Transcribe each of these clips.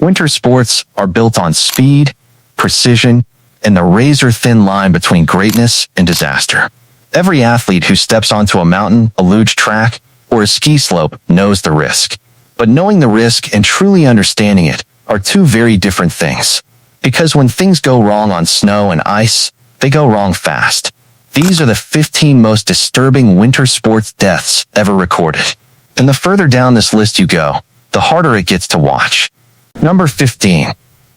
Winter sports are built on speed, precision, and the razor-thin line between greatness and disaster. Every athlete who steps onto a mountain, a luge track, or a ski slope knows the risk. But knowing the risk and truly understanding it are two very different things. Because when things go wrong on snow and ice, they go wrong fast. These are the 15 most disturbing winter sports deaths ever recorded. And the further down this list you go, the harder it gets to watch. Number 15.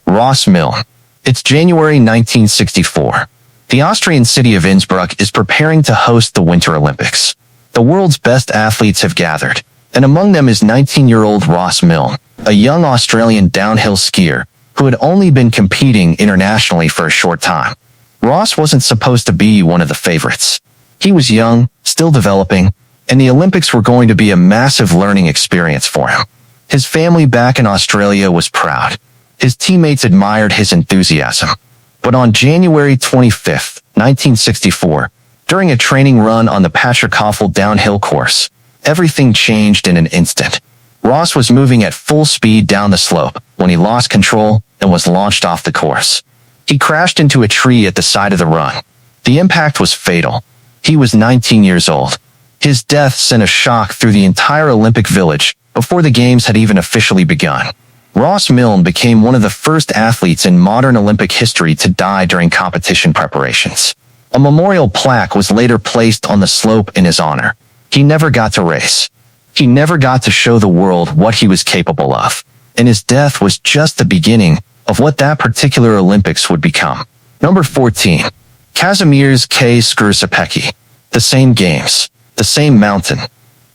Ross Milne. It's January 1964. The Austrian city of Innsbruck is preparing to host the Winter Olympics. The world's best athletes have gathered, and among them is 19-year-old Ross Milne, a young Australian downhill skier who had only been competing internationally for a short time. Ross wasn't supposed to be one of the favorites. He was young, still developing, and the Olympics were going to be a massive learning experience for him. His family back in Australia was proud. His teammates admired his enthusiasm. But on January 25, 1964, during a training run on the Patrickhoffel downhill course, everything changed in an instant. Ross was moving at full speed down the slope when he lost control and was launched off the course. He crashed into a tree at the side of the run. The impact was fatal. He was 19 years old. His death sent a shock through the entire Olympic village before the games had even officially begun. Ross Milne became one of the first athletes in modern Olympic history to die during competition preparations. A memorial plaque was later placed on the slope in his honor. He never got to race. He never got to show the world what he was capable of. And his death was just the beginning of what that particular Olympics would become. Number 14. Kazimierz Kay-Skrzypecki. The same games. The same mountain.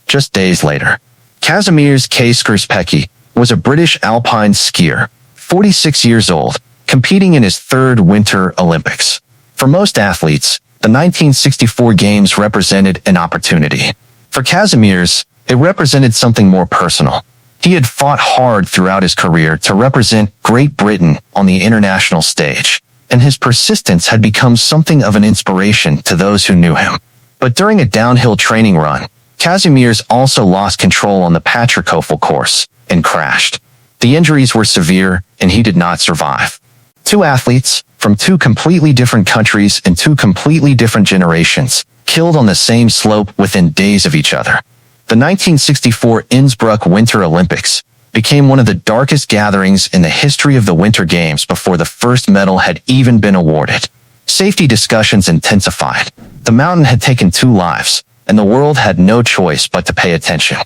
Just days later. Kazimierz Kay-Skrzypecki was a British alpine skier, 46 years old, competing in his third Winter Olympics. For most athletes, the 1964 Games represented an opportunity. For Kazimierz, it represented something more personal. He had fought hard throughout his career to represent Great Britain on the international stage, and his persistence had become something of an inspiration to those who knew him. But during a downhill training run, Kazimierz also lost control on the Patrickhoffel course and crashed. The injuries were severe, and he did not survive. Two athletes, from two completely different countries and two completely different generations, killed on the same slope within days of each other. The 1964 Innsbruck Winter Olympics became one of the darkest gatherings in the history of the Winter Games before the first medal had even been awarded. Safety discussions intensified. The mountain had taken 2 lives, and the world had no choice but to pay attention.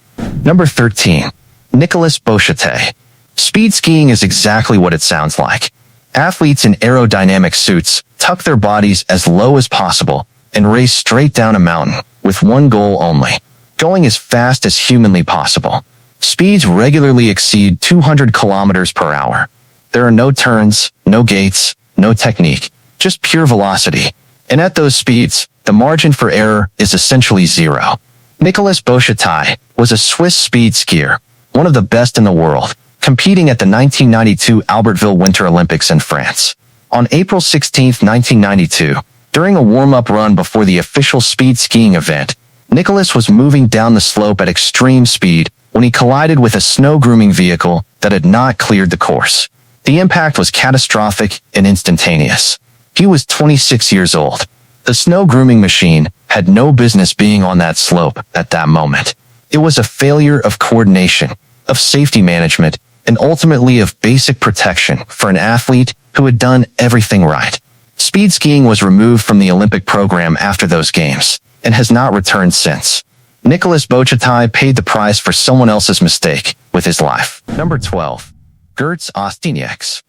Number 13. Nicolas Bochatay. Speed skiing is exactly what it sounds like. Athletes in aerodynamic suits tuck their bodies as low as possible and race straight down a mountain with one goal only: going as fast as humanly possible. Speeds regularly exceed 200 kilometers per hour. There are no turns, no gates, no technique, just pure velocity. And at those speeds, the margin for error is essentially zero. Nicolas Bochatay was a Swiss speed skier, one of the best in the world, competing at the 1992 Albertville Winter Olympics in France. On April 16, 1992, during a warm-up run before the official speed skiing event, Nicolas was moving down the slope at extreme speed when he collided with a snow grooming vehicle that had not cleared the course. The impact was catastrophic and instantaneous. He was 26 years old. The snow grooming machine had no business being on that slope at that moment. It was a failure of coordination, of safety management, and ultimately of basic protection for an athlete who had done everything right. Speed skiing was removed from the Olympic program after those games and has not returned since. Nicolas Bochatay paid the price for someone else's mistake with his life. Number 12. Girts Ostenieks.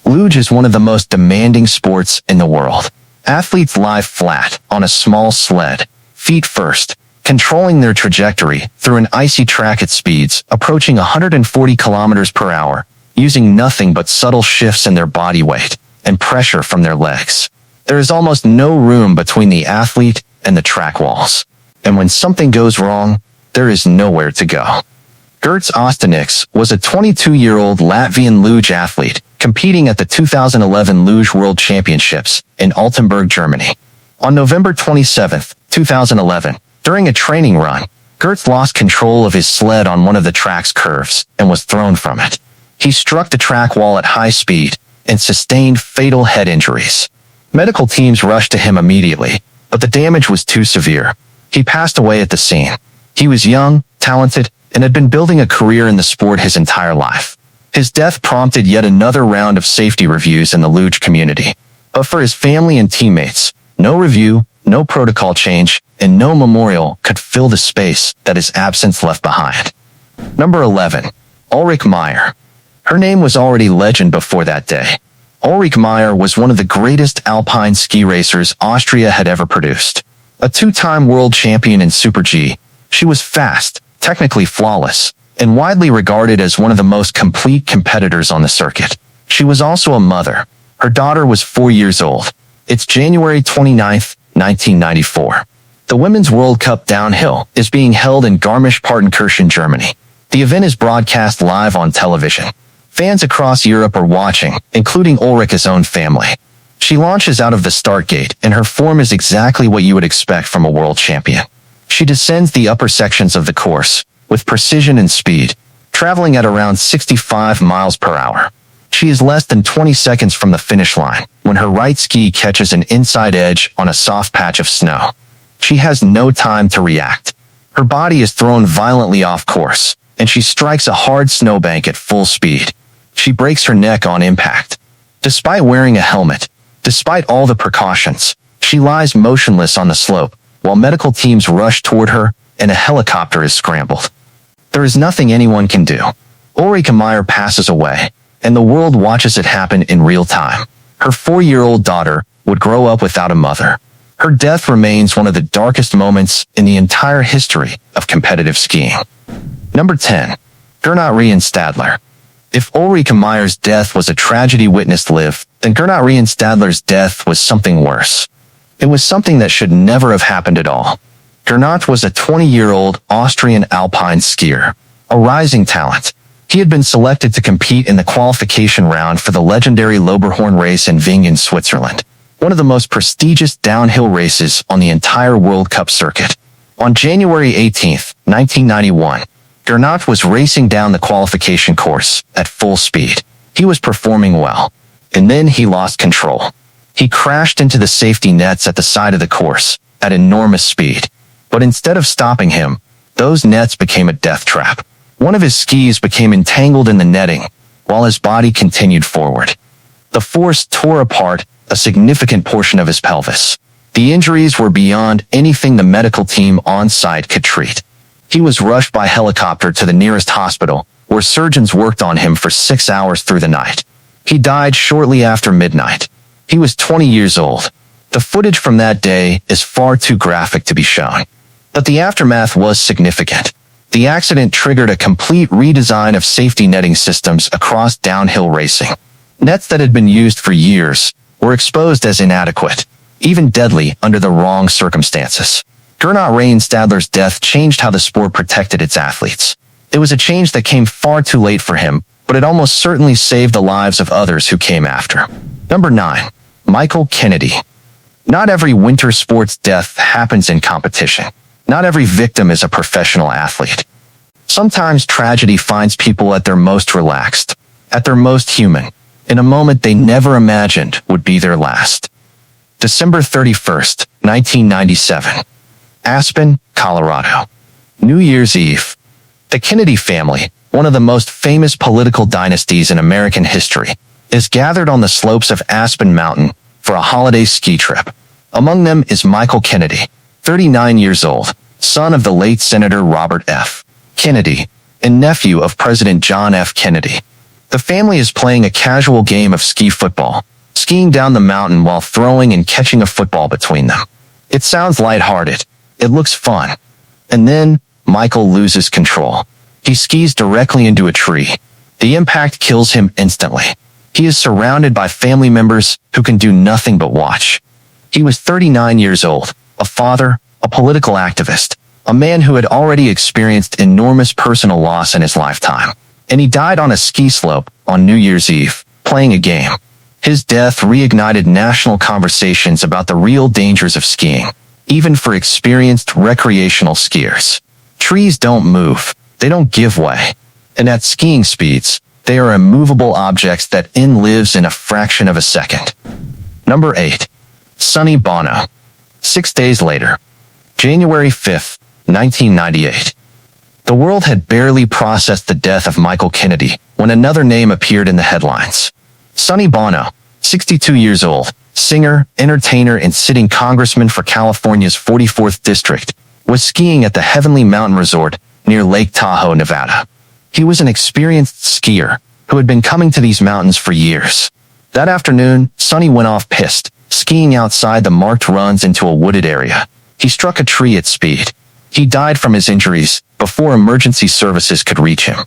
Luge is one of the most demanding sports in the world. Athletes lie flat on a small sled, feet first, controlling their trajectory through an icy track at speeds approaching 140 kilometers per hour, using nothing but subtle shifts in their body weight and pressure from their legs. There is almost no room between the athlete and the track walls. And when something goes wrong, there is nowhere to go. Girts Ostenieks was a 22-year-old Latvian luge athlete competing at the 2011 Luge World Championships in Altenburg, Germany. On November 27, 2011, during a training run, Girts lost control of his sled on one of the track's curves and was thrown from it. He struck the track wall at high speed and sustained fatal head injuries. Medical teams rushed to him immediately, but the damage was too severe. He passed away at the scene. He was young, talented, and had been building a career in the sport his entire life. His death prompted yet another round of safety reviews in the luge community. But for his family and teammates, no review, no protocol change, and no memorial could fill the space that his absence left behind. Number 11. Ulrike Maier. Her name was already legend before that day. Ulrike Maier was one of the greatest alpine ski racers Austria had ever produced. A two-time world champion in Super G, she was fast, technically flawless, and widely regarded as one of the most complete competitors on the circuit. She was also a mother. Her daughter was 4 years old. It's January 29th, 1994. The Women's World Cup Downhill is being held in Garmisch-Partenkirchen, Germany. The event is broadcast live on television. Fans across Europe are watching, including Ulrike's own family. She launches out of the start gate, and her form is exactly what you would expect from a world champion. She descends the upper sections of the course with precision and speed, traveling at around 65 miles per hour. She is less than 20 seconds from the finish line when her right ski catches an inside edge on a soft patch of snow. She has no time to react. Her body is thrown violently off course, and she strikes a hard snowbank at full speed. She breaks her neck on impact. Despite wearing a helmet, despite all the precautions, she lies motionless on the slope while medical teams rush toward her and a helicopter is scrambled. There is nothing anyone can do. Ulrike Maier passes away, and the world watches it happen in real time. Her 4-year-old daughter would grow up without a mother. Her death remains one of the darkest moments in the entire history of competitive skiing. Number 10. Gernot Reinstadler. If Ulrike Maier's death was a tragedy witnessed live, then Gernot Reinstadler's death was something worse. It was something that should never have happened at all. Gernot was a 20-year-old Austrian alpine skier, a rising talent. He had been selected to compete in the qualification round for the legendary Loberhorn race in Vingen, Switzerland, one of the most prestigious downhill races on the entire World Cup circuit. On January 18, 1991, Gernot was racing down the qualification course at full speed. He was performing well, and then he lost control. He crashed into the safety nets at the side of the course at enormous speed. But instead of stopping him, those nets became a death trap. One of his skis became entangled in the netting, while his body continued forward. The force tore apart a significant portion of his pelvis. The injuries were beyond anything the medical team on site could treat. He was rushed by helicopter to the nearest hospital, where surgeons worked on him for 6 hours through the night. He died shortly after midnight. He was 20 years old. The footage from that day is far too graphic to be shown. But the aftermath was significant. The accident triggered a complete redesign of safety netting systems across downhill racing. Nets that had been used for years were exposed as inadequate, even deadly under the wrong circumstances. Gernot Reinstadler's death changed how the sport protected its athletes. It was a change that came far too late for him, but it almost certainly saved the lives of others who came after. Number 9. Michael Kennedy. Not every winter sports death happens in competition. Not every victim is a professional athlete. Sometimes tragedy finds people at their most relaxed, at their most human, in a moment they never imagined would be their last. December 31st, 1997. Aspen, Colorado. New Year's Eve. The Kennedy family, one of the most famous political dynasties in American history, is gathered on the slopes of Aspen Mountain for a holiday ski trip. Among them is Michael Kennedy, 39 years old, son of the late Senator Robert F. Kennedy, and nephew of President John F. Kennedy. The family is playing a casual game of ski football, skiing down the mountain while throwing and catching a football between them. It sounds lighthearted. It looks fun. And then, Michael loses control. He skis directly into a tree. The impact kills him instantly. He is surrounded by family members who can do nothing but watch. He was 39 years old, a father, a political activist, a man who had already experienced enormous personal loss in his lifetime. And he died on a ski slope on New Year's Eve, playing a game. His death reignited national conversations about the real dangers of skiing, even for experienced recreational skiers. Trees don't move. They don't give way. And at skiing speeds, They are immovable objects that end lives in a fraction of a second. Number 8. Sonny Bono. 6 days later. January 5th, 1998. The world had barely processed the death of Michael Kennedy when another name appeared in the headlines. Sonny Bono, 62 years old, singer, entertainer, and sitting congressman for California's 44th district, was skiing at the Heavenly Mountain Resort near Lake Tahoe, Nevada. He was an experienced skier who had been coming to these mountains for years. That afternoon, Sonny went off-piste, skiing outside the marked runs into a wooded area. He struck a tree at speed. He died from his injuries before emergency services could reach him.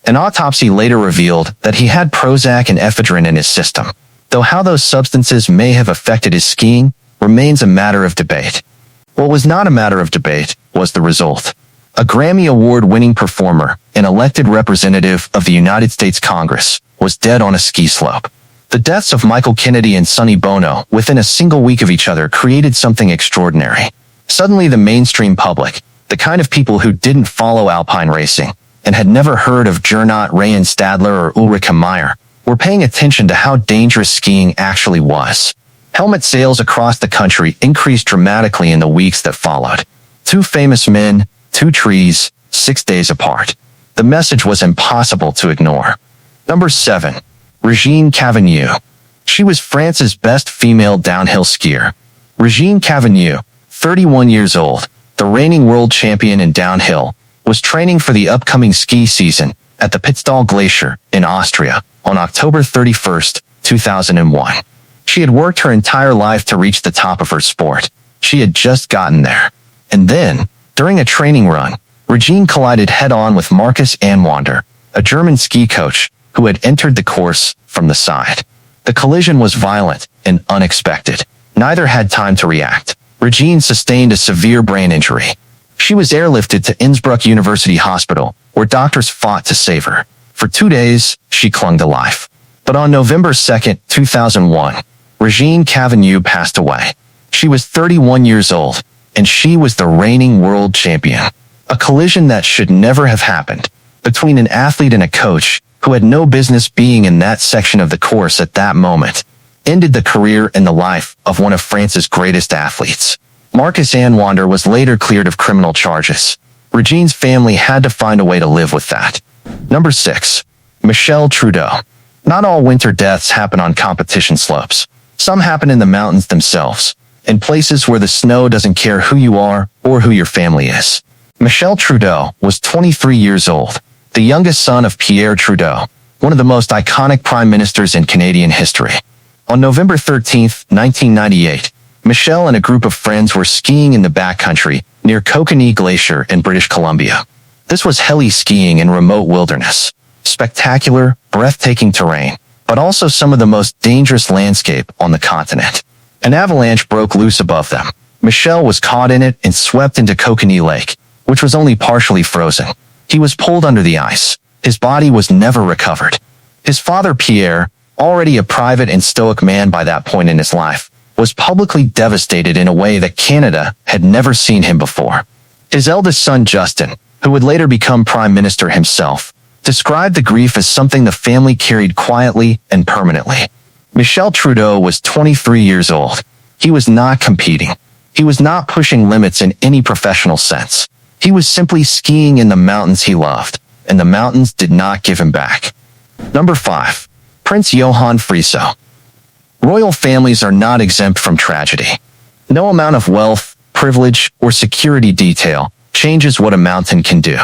An autopsy later revealed that he had Prozac and ephedrine in his system, though how those substances may have affected his skiing remains a matter of debate. What was not a matter of debate was the result. A Grammy Award-winning performer, an elected representative of the United States Congress, was dead on a ski slope. The deaths of Michael Kennedy and Sonny Bono within a single week of each other created something extraordinary. Suddenly the mainstream public, the kind of people who didn't follow alpine racing and had never heard of Gernot Reinstadler or Ulrike Maier, were paying attention to how dangerous skiing actually was. Helmet sales across the country increased dramatically in the weeks that followed. 2 famous men, 2 trees, 6 days apart. The message was impossible to ignore. Number 7. Regine Cavagnoud. She was France's best female downhill skier. Regine Cavagnoud, 31 years old, the reigning world champion in downhill, was training for the upcoming ski season at the Pitztal Glacier in Austria on October 31, 2001. She had worked her entire life to reach the top of her sport. She had just gotten there. And then, during a training run, Regine collided head-on with Markus Anwander, a German ski coach who had entered the course from the side. The collision was violent and unexpected. Neither had time to react. Regine sustained a severe brain injury. She was airlifted to Innsbruck University Hospital, where doctors fought to save her. For 2 days, she clung to life. But on November 2, 2001, Regine Cavagnoud passed away. She was 31 years old, and she was the reigning world champion. A collision that should never have happened between an athlete and a coach who had no business being in that section of the course at that moment ended the career and the life of one of France's greatest athletes. Markus Anwander was later cleared of criminal charges. Regine's family had to find a way to live with that. Number 6. Michel Trudeau. Not all winter deaths happen on competition slopes. Some happen in the mountains themselves, in places where the snow doesn't care who you are or who your family is. Michel Trudeau was 23 years old, the youngest son of Pierre Trudeau, one of the most iconic prime ministers in Canadian history. On November 13, 1998, Michel and a group of friends were skiing in the backcountry near Kokanee Glacier in British Columbia. This was heli skiing in remote wilderness. Spectacular, breathtaking terrain, but also some of the most dangerous landscape on the continent. An avalanche broke loose above them. Michel was caught in it and swept into Kokanee Lake, which was only partially frozen. He was pulled under the ice. His body was never recovered. His father Pierre, already a private and stoic man by that point in his life, was publicly devastated in a way that Canada had never seen him before. His eldest son Justin, who would later become prime minister himself, described the grief as something the family carried quietly and permanently. Michel Trudeau was 23 years old. He was not competing. He was not pushing limits in any professional sense. He was simply skiing in the mountains he loved, and the mountains did not give him back. Number 5. Prince Johann Friso. Royal families are not exempt from tragedy. No amount of wealth, privilege, or security detail changes what a mountain can do.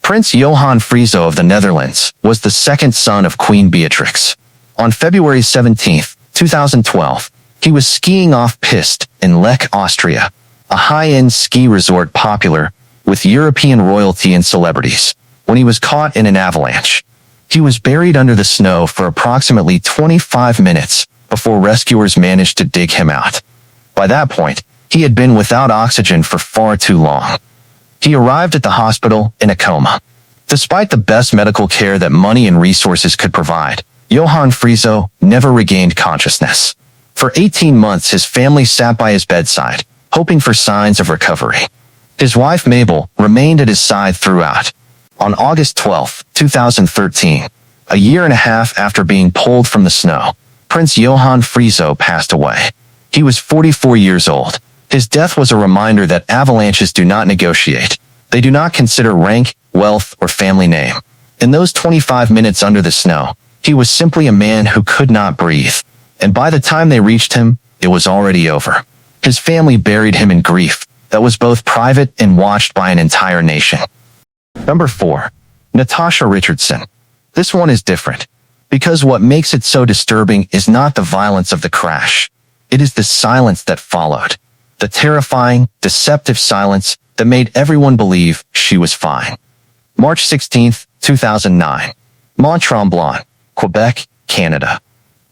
Prince Johann Friso of the Netherlands was the second son of Queen Beatrix. On February 17, 2012, he was skiing off-piste in Lech, Austria, a high-end ski resort popular with European royalty and celebrities, when he was caught in an avalanche. He was buried under the snow for approximately 25 minutes before rescuers managed to dig him out. By that point, he had been without oxygen for far too long. He arrived at the hospital in a coma. Despite the best medical care that money and resources could provide, Johann Friso never regained consciousness. For 18 months, his family sat by his bedside, hoping for signs of recovery. His wife Mabel remained at his side throughout. On August 12, 2013, A year and a half after being pulled from the snow, Prince Friso passed away. He was 44 years old. His death was a reminder that avalanches do not negotiate. They do not consider rank, wealth, or family name. In those 25 minutes under the snow, he was simply a man who could not breathe. And by the time they reached him, it was already over. His family buried him in grief that was both private and watched by an entire nation. Number 4. Natasha Richardson. This one is different, because what makes it so disturbing is not the violence of the crash. It is the silence that followed. The terrifying, deceptive silence that made everyone believe she was fine. March 16, 2009. Mont-Tremblant, Quebec, Canada.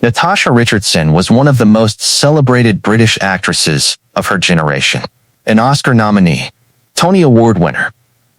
Natasha Richardson was one of the most celebrated British actresses of her generation. An Oscar nominee, Tony Award winner,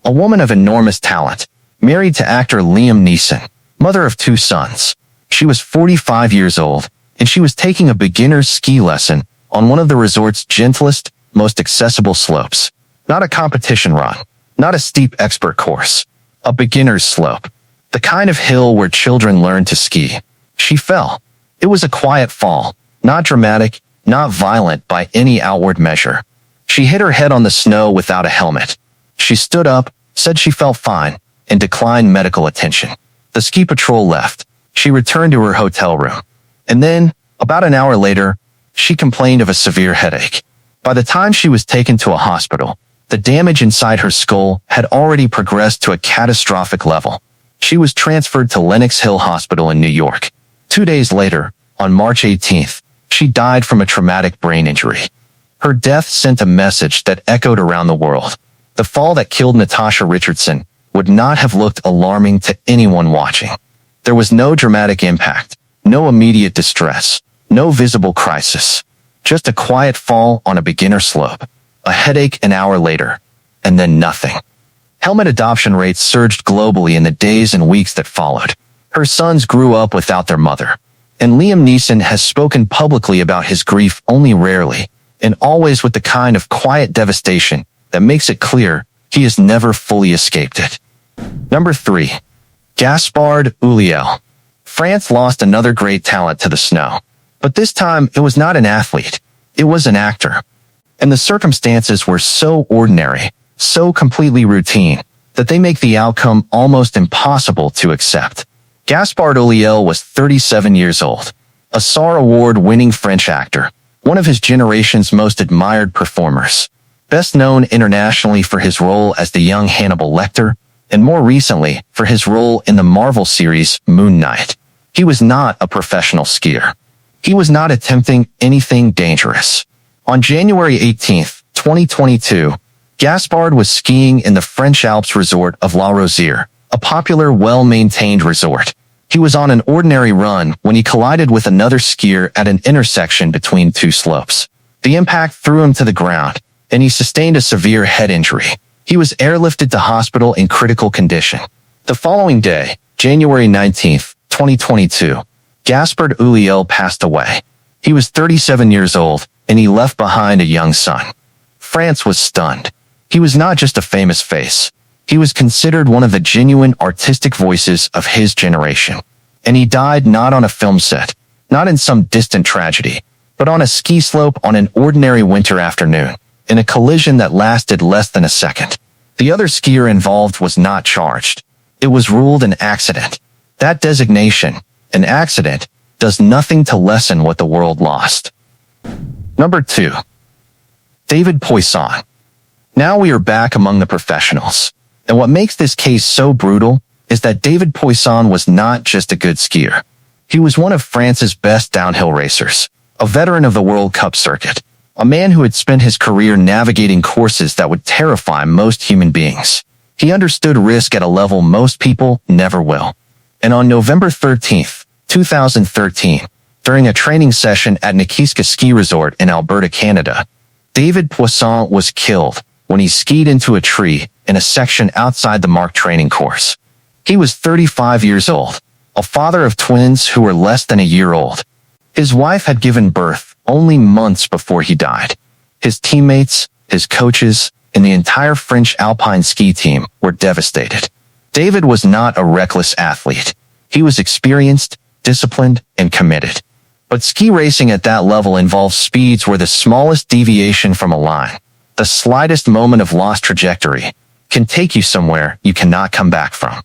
a woman of enormous talent, married to actor Liam Neeson, mother of 2 sons. She was 45 years old, and she was taking a beginner's ski lesson on one of the resort's gentlest, most accessible slopes. Not a competition run, not a steep expert course, a beginner's slope, the kind of hill where children learn to ski. She fell. It was a quiet fall, not dramatic, not violent by any outward measure. She hit her head on the snow without a helmet. She stood up, said she felt fine, and declined medical attention. The ski patrol left. She returned to her hotel room. And then, about an hour later, she complained of a severe headache. By the time she was taken to a hospital, the damage inside her skull had already progressed to a catastrophic level. She was transferred to Lenox Hill Hospital in New York. 2 days later, on March 18th, she died from a traumatic brain injury. Her death sent a message that echoed around the world. The fall that killed Natasha Richardson would not have looked alarming to anyone watching. There was no dramatic impact, no immediate distress, no visible crisis. Just a quiet fall on a beginner slope, a headache an hour later, and then nothing. Helmet adoption rates surged globally in the days and weeks that followed. Her sons grew up without their mother, and Liam Neeson has spoken publicly about his grief only rarely, and always with the kind of quiet devastation that makes it clear he has never fully escaped it. Number 3. Gaspard Ulliel. France lost another great talent to the snow, but this time it was not an athlete, it was an actor. And the circumstances were so ordinary, so completely routine, that they make the outcome almost impossible to accept. Gaspard Ulliel was 37 years old, a SAR Award-winning French actor, one of his generation's most admired performers, best known internationally for his role as the young Hannibal Lecter, and more recently for his role in the Marvel series Moon Knight. He was not a professional skier. He was not attempting anything dangerous. On January 18, 2022, Gaspard was skiing in the French Alps resort of La Rosière, a popular, well-maintained resort. He was on an ordinary run when he collided with another skier at an intersection between 2 slopes. The impact threw him to the ground, and he sustained a severe head injury. He was airlifted to hospital in critical condition. The following day, January 19, 2022, Gaspard Ulliel passed away. He was 37 years old, and he left behind a young son. France was stunned. He was not just a famous face. He was considered one of the genuine artistic voices of his generation. And he died not on a film set, not in some distant tragedy, but on a ski slope on an ordinary winter afternoon, in a collision that lasted less than a second. The other skier involved was not charged. It was ruled an accident. That designation, an accident, does nothing to lessen what the world lost. Number 2. David Poisson. Now we are back among the professionals. And what makes this case so brutal is that David Poisson was not just a good skier. He was one of France's best downhill racers, a veteran of the World Cup circuit, a man who had spent his career navigating courses that would terrify most human beings. He understood risk at a level most people never will. And on November 13, 2013, during a training session at Nicolas Ski Resort in Alberta, Canada, David Poisson was killed when he skied into a tree in a section outside the marked training course. He was 35 years old, a father of twins who were less than a year old. His wife had given birth only months before he died. His teammates, his coaches, and the entire French alpine ski team were devastated. David was not a reckless athlete. He was experienced, disciplined, and committed. But ski racing at that level involves speeds where the smallest deviation from a line, the slightest moment of lost trajectory, can take you somewhere you cannot come back from.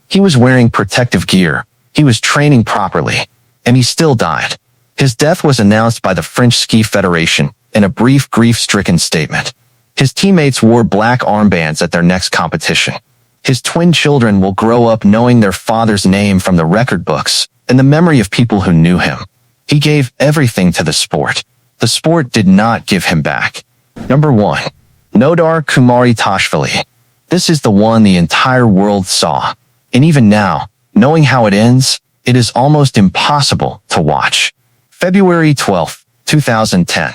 He was wearing protective gear, he was training properly, and he still died. His death was announced by the French Ski Federation in a brief, grief-stricken statement. His teammates wore black armbands at their next competition. His twin children will grow up knowing their father's name from the record books and the memory of people who knew him. He gave everything to the sport. The sport did not give him back. Number 1. Nodar Kumaritashvili. This is the one the entire world saw. And even now, knowing how it ends, it is almost impossible to watch. February 12, 2010.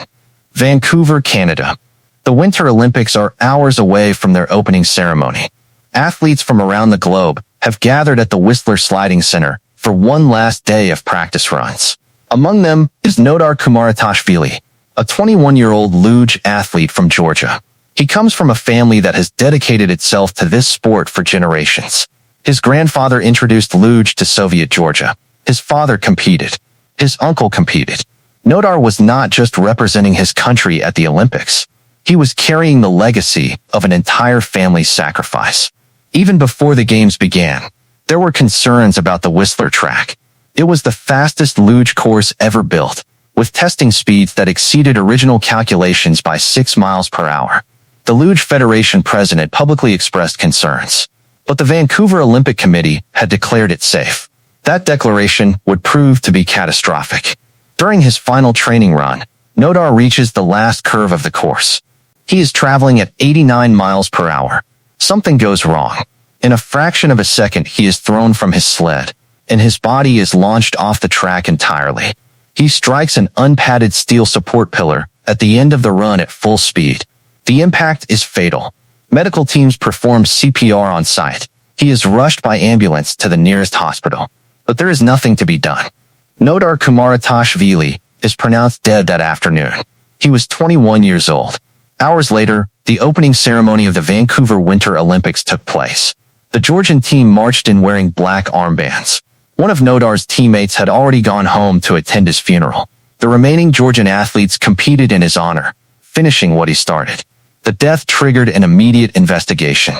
Vancouver, Canada. The Winter Olympics are hours away from their opening ceremony. Athletes from around the globe have gathered at the Whistler Sliding Center for one last day of practice runs. Among them is Nodar Kumaritashvili, a 21-year-old luge athlete from Georgia. He comes from a family that has dedicated itself to this sport for generations. His grandfather introduced luge to Soviet Georgia. His father competed. His uncle competed. Nodar was not just representing his country at the Olympics. He was carrying the legacy of an entire family's sacrifice. Even before the games began, there were concerns about the Whistler track. It was the fastest luge course ever built, with testing speeds that exceeded original calculations by 6 miles per hour. The Luge Federation president publicly expressed concerns, but the Vancouver Olympic Committee had declared it safe. That declaration would prove to be catastrophic. During his final training run, Nodar reaches the last curve of the course. He is traveling at 89 miles per hour. Something goes wrong. In a fraction of a second, he is thrown from his sled, and his body is launched off the track entirely. He strikes an unpadded steel support pillar at the end of the run at full speed. The impact is fatal. Medical teams perform CPR on site. He is rushed by ambulance to the nearest hospital. But there is nothing to be done. Nodar Kumaritashvili is pronounced dead that afternoon. He was 21 years old. Hours later, the opening ceremony of the Vancouver Winter Olympics took place. The Georgian team marched in wearing black armbands. One of Nodar's teammates had already gone home to attend his funeral. The remaining Georgian athletes competed in his honor, finishing what he started. The death triggered an immediate investigation.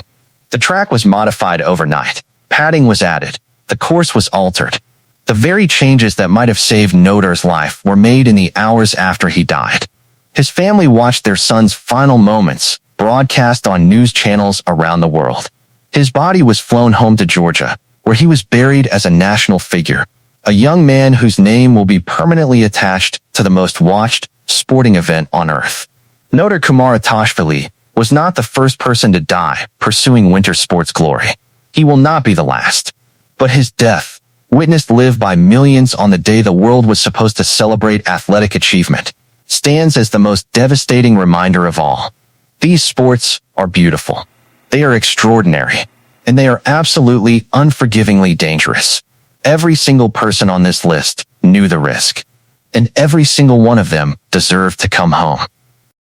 The track was modified overnight. Padding was added. The course was altered. The very changes that might have saved Nodar's life were made in the hours after he died. His family watched their son's final moments, broadcast on news channels around the world. His body was flown home to Georgia, where he was buried as a national figure, a young man whose name will be permanently attached to the most watched sporting event on earth. Nodar Kumaritashvili was not the first person to die pursuing winter sports glory. He will not be the last. But his death, witnessed live by millions on the day the world was supposed to celebrate athletic achievement, stands as the most devastating reminder of all. These sports are beautiful. They are extraordinary. And they are absolutely unforgivingly dangerous. Every single person on this list knew the risk. And every single one of them deserved to come home.